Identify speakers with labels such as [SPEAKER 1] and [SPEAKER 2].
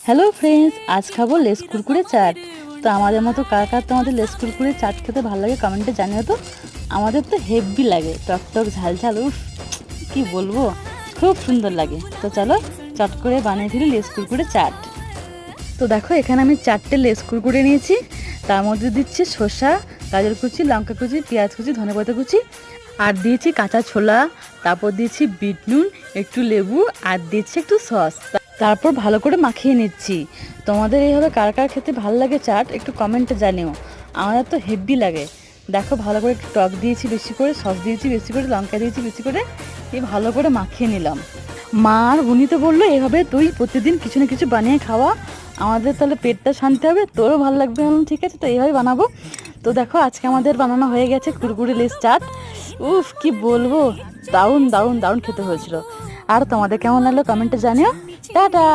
[SPEAKER 1] Hello friends, আজ খাবো less Kurkure chaat. তো আমাদের মতো কার কার তোমাদের লেস কুরকুরে চাট খেতে ভালো লাগে কমেন্টে জানিও তো। আমাদের তো হেভি লাগে, টক টক ঝাল ঝাল, উফ কি বলবো, খুব সুন্দর লাগে। তো চলো চট করে বানিয়ে ফেলি লেস কুরকুরে চাট। তো দেখো এখানে আমি 4টে লেস কুরকুরে নিয়েছি। তার মধ্যে দিচ্ছি শসা, গাজর কুচি, লঙ্কা কুচি, পেঁয়াজ কুচি, ধনেপাতা কুচি, আর দিয়েছি কাঁচা ছোলা, তারপর দিয়েছি বিট নুন, একটু লেবু, আর দিয়েছি একটু সস। তারপর ভালো করে মাখিয়ে নিচ্ছি। তোমাদের এইভাবে কার কার খেতে ভালো লাগে চাট একটু কমেন্টে জানিও। আমাদের তো হেভি লাগে। দেখো ভালো করে একটু টক দিয়েছি বেশি করে, সস দিয়েছি বেশি করে, লঙ্কা দিয়েছি বেশি করে, এই ভালো করে মাখিয়ে নিলাম। মা আর উনি তো বললো এভাবে তুই প্রতিদিন কিছু না কিছু বানিয়ে খাওয়া, আমাদের তাহলে পেটটা শান্তি হবে, তোরও ভালো লাগবে। বললাম ঠিক আছে, তো এইভাবে বানাবো। তো দেখো আজকে আমাদের বানানো হয়ে গেছে কুরকুরে লেস চাট। উফ কি বলবো, দারুণ দারুণ দারুণ খেতে হয়েছিল। আর তোমাদের কেমন লাগলো কমেন্টে জানিও। টাটা।